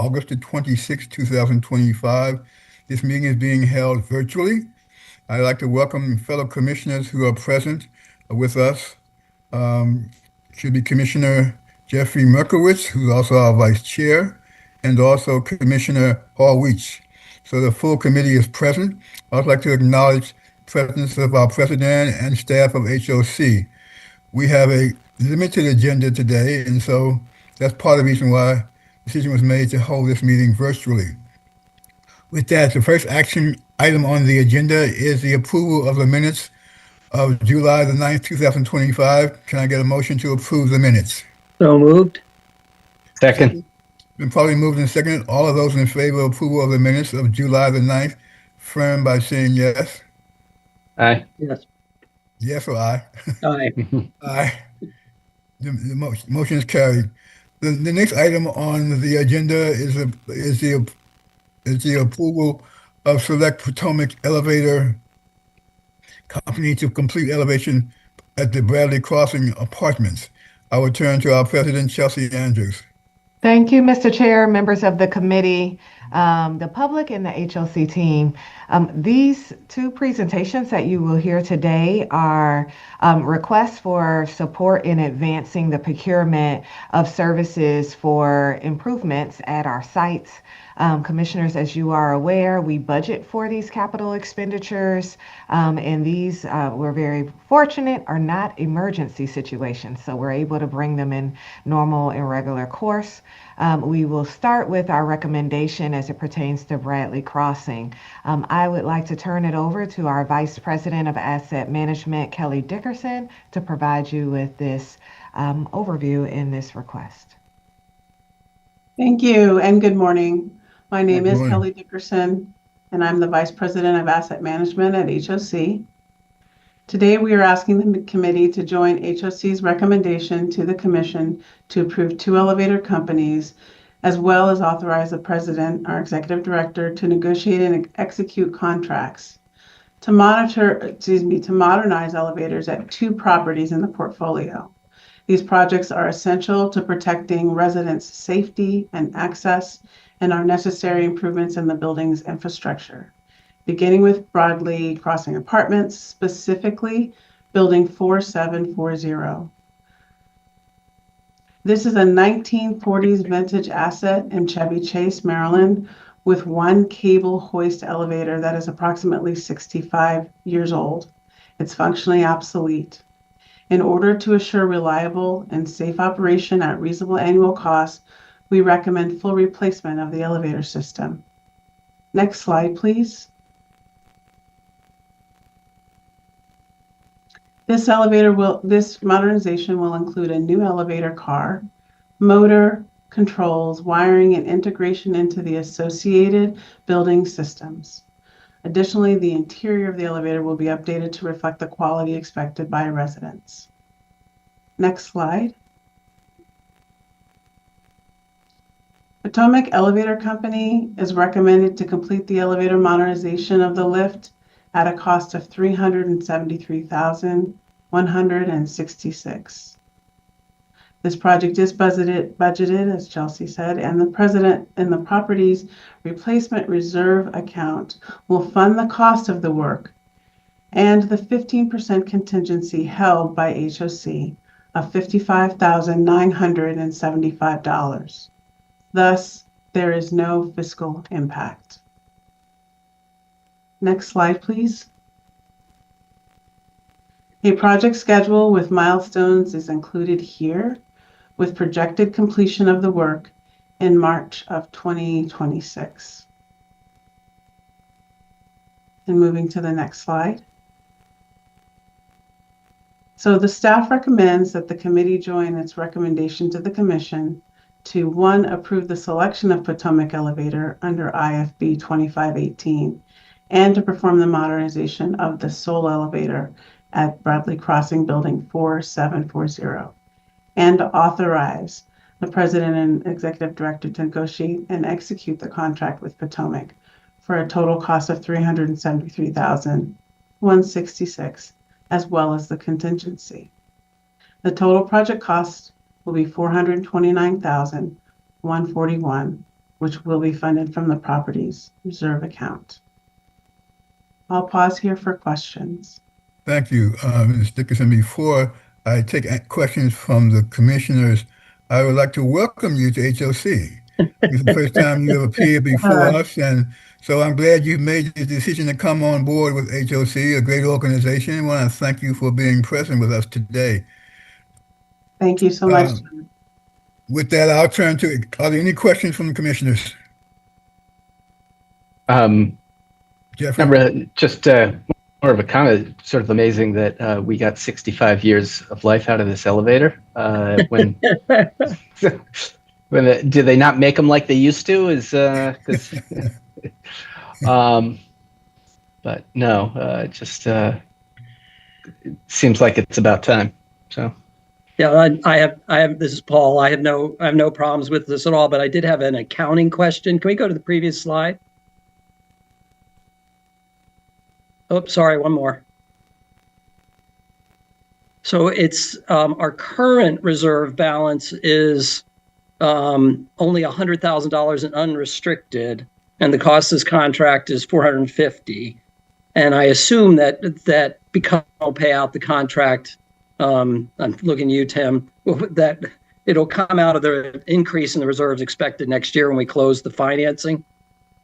August the 26th, 2025. This meeting is being held virtually. I'd like to welcome fellow commissioners who are present with us. Um, Should be Commissioner Jeffrey Merkowitz, who's also our Vice Chair, and also Commissioner Hall Weech. So the full committee is present. I'd like to acknowledge the presence of our President and staff of HOC. We have a limited agenda today, and so that's part of the reason why the decision was made to hold this meeting virtually. With that, the first action item on the agenda is the approval of the minutes of July the 9th, 2025. Can I get a motion to approve the minutes? So moved. Second. Been probably moved and seconded. All of those in favor of approval of the minutes of July the 9th, firm by saying yes. Aye. Yes. Yes or aye? Aye. Aye. The motion is carried. The next item on the agenda is the approval of Select Potomac Elevator Company to complete elevation at the Bradley Crossing Apartments. I will turn to our President, Chelsea Andrews. Thank you, Mr. Chair, members of the committee, the public, and the HOC team. These two presentations that you will hear today are requests for support in advancing the procurement of services for improvements at our sites. Commissioners, as you are aware, we budget for these capital expenditures, and these, we're very fortunate, are not emergency situations, so we're able to bring them in normal and regular course. We will start with our recommendation as it pertains to Bradley Crossing. I would like to turn it over to our Vice President of Asset Management, Kelly Dickerson, to provide you with this overview in this request. Thank you and good morning. My name Good is morning. Kelly Dickerson, and I'm the Vice President of Asset Management at HOC. Today, we are asking the committee to join HOC's recommendation to the Commission to approve 2 elevator companies, as well as authorize the President, our Executive Director, to negotiate and execute contracts to modernize elevators at 2 properties in the portfolio. These projects are essential to protecting residents' safety and access and are necessary improvements in the building's infrastructure, beginning with Bradley Crossing Apartments, specifically Building 4740. This is a 1940s vintage asset in Chevy Chase, Maryland, with 1 cable hoist elevator that is approximately 65 years old. It's functionally obsolete. In order to assure reliable and safe operation at reasonable annual cost, we recommend full replacement of the elevator system. Next slide, please. This modernization will include a new elevator car, motor, controls, wiring, and integration into the associated building systems. Additionally, the interior of the elevator will be updated to reflect the quality expected by residents. Next slide. Potomac Elevator Company is recommended to complete the elevator modernization of the lift at a cost of $373,166. This project is budgeted, as Chelsea said, and the property's replacement reserve account will fund the cost of the work and the 15% contingency held by HOC of $55,975. Thus, there is no fiscal impact. Next slide, please. A project schedule with milestones is included here, with projected completion of the work in March of 2026. And moving to the next slide. So the staff recommends that the committee join its recommendation to the Commission to 1, approve the selection of Potomac Elevator under IFB 2518 and to perform the modernization of the sole elevator at Bradley Crossing Building 4740 and to authorize the President and Executive Director to negotiate and execute the contract with Potomac for a total cost of $373,166, as well as the contingency. The total project cost will be $429,141, which will be funded from the property's reserve account. I'll pause here for questions. Thank you, Ms. Dickerson. Before I take questions from the commissioners, I would like to welcome you to HOC. It's the first time you have appeared before us, and so I'm glad you made the decision to come on board with HOC, a great organization. I want to thank you for being present with us today. Thank you so much. With that, I'll turn to, are there any questions from the commissioners? Jeffrey? Really, just more of a comment. Sort of amazing that we got 65 years of life out of this elevator. When do they not make them like they used to? Is because, but no, just it seems like it's about time. So. Yeah, I have. This is Paul. I have no problems with this at all. But I did have an accounting question. Can we go to the previous slide? Oh, sorry, one more. So it's our current reserve balance is only $100,000 in unrestricted, and the cost of this contract is $450,000. And I assume that because I'll pay out the contract. I'm looking at you, Tim, that it'll come out of the increase in the reserves expected next year when we close the financing,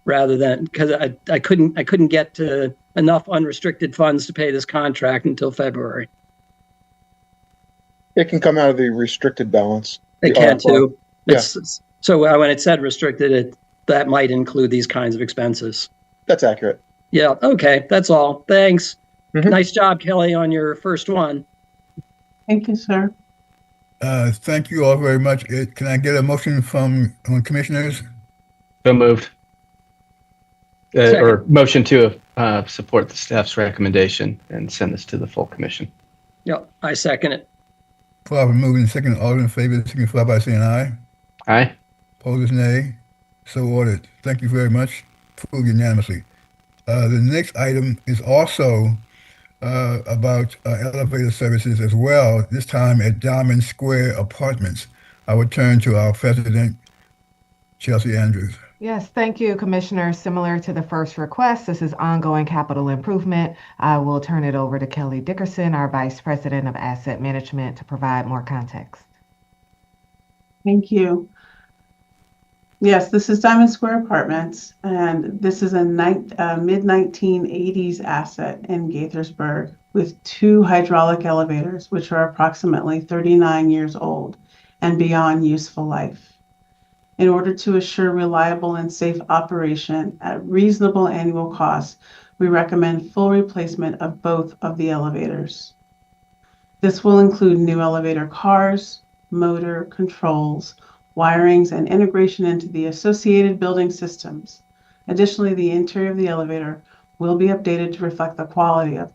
rather than because I couldn't get to enough unrestricted funds to pay this contract until February. It can come out of the restricted balance. It can too. Yeah. So when it said restricted, that might include these kinds of expenses. That's accurate. Yeah. Okay. That's all. Thanks. Mhm. Nice job, Kelly, on your first one. Thank you, sir. Thank you all very much. Can I get a motion from commissioners? So moved. Or motion to support the staff's recommendation and send this to the full commission. Yeah, I second it. Properly moved and second. All in favor, signify by saying aye. Aye. Opposed, nay. So ordered. Thank you very much. Approved unanimously. The next item is also about elevator services as well, this time at Diamond Square Apartments. I would turn to our president, Chelsea Andrews. Yes, thank you, Commissioner. Similar to the first request, this is ongoing capital improvement. I will turn it over to Kelly Dickerson, our Vice President of Asset Management, to provide more context. Thank you. Yes, this is Diamond Square Apartments, and this is a mid-1980s asset in Gaithersburg with 2 hydraulic elevators, which are approximately 39 years old and beyond useful life. In order to assure reliable and safe operation at reasonable annual costs, we recommend full replacement of both of the elevators. This will include new elevator cars, motor, controls, wirings, and integration into the associated building systems. Additionally, the interior of the elevator will be updated to reflect the quality of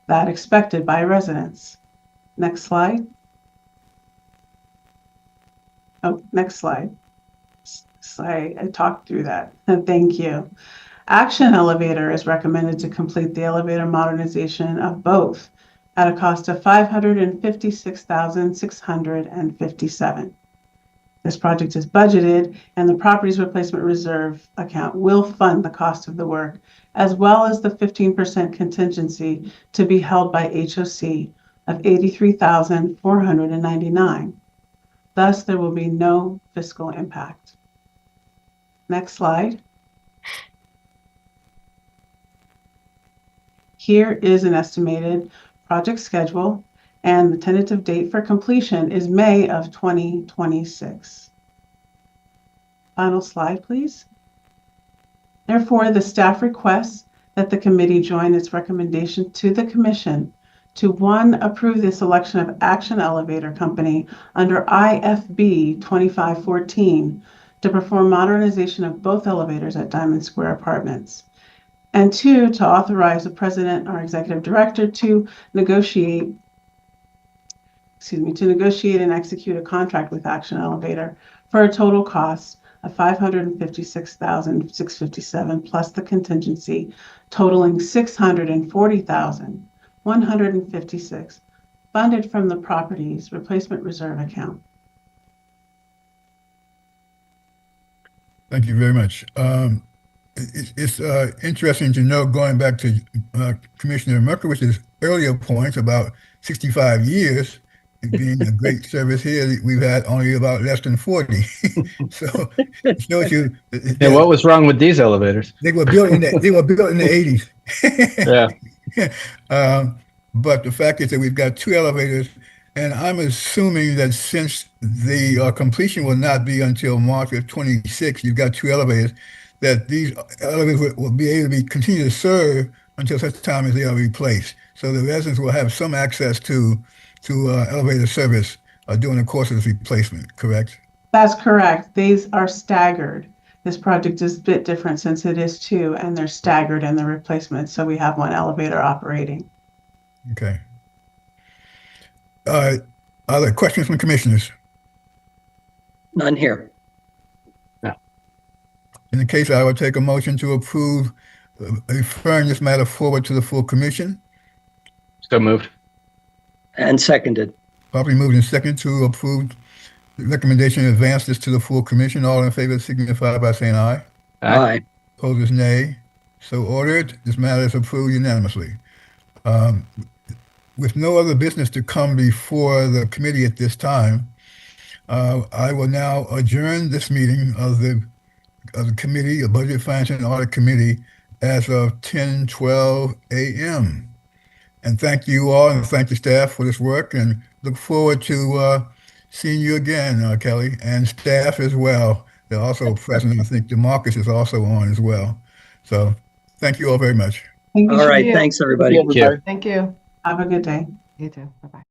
that expected by residents. Next slide. Oh, next slide. I talked through that. Thank you. Action Elevator is recommended to complete the elevator modernization of both at a cost of $556,657. This project is budgeted, and the property's replacement reserve account will fund the cost of the work, as well as the 15% contingency to be held by HOC of $83,499. Thus, there will be no fiscal impact. Next slide. Here is an estimated project schedule, and the tentative date for completion is May of 2026. Final slide, please. Therefore, the staff requests that the committee join its recommendation to the commission to 1, approve the selection of Action Elevator Company under IFB 2514 to perform modernization of both elevators at Diamond Square Apartments. And 2, to authorize the president or executive director to negotiate and execute a contract with Action Elevator for a total cost of $556,657 plus the contingency totaling $640,156 funded from the property's replacement reserve account. Thank you very much. It's interesting to know, going back to Commissioner Merkowicz's earlier points about 65 years being a great service here, we've had only about less than 40. So it shows you And what was wrong with these elevators? they were built in the 80s. Yeah. But the fact is that we've got two elevators, and I'm assuming that since the completion will not be until March of 26, you've got two elevators, that these elevators will be able to continue to serve until such time as they are replaced. So the residents will have some access to elevator service during the course of this replacement, correct? That's correct. These are staggered. This project is a bit different since it is two, and they're staggered in the replacement. So we have one elevator operating. Okay. Are there questions from commissioners? None here. In the case, I would take a motion to approve referring this matter forward to the full commission. So moved. And seconded. Properly moved and second to approve the recommendation to advance this to the full commission. All in favor signify by saying aye. Aye. Opposers, nay. So ordered. This matter is approved unanimously. With no other business to come before the committee at this time, I will now adjourn this meeting of the committee, the Budget, Finance, and Audit Committee, as of 10:12 a.m. And thank you all, and thank the staff for this work, and look forward to seeing you again, Kelly, and staff as well. They're also present. I think DeMarcus is also on as well. So thank you all very much. Thank you. All right. you. Thanks, everybody. Thank you, everybody. Thank you. Have a good day. You too. Bye-bye.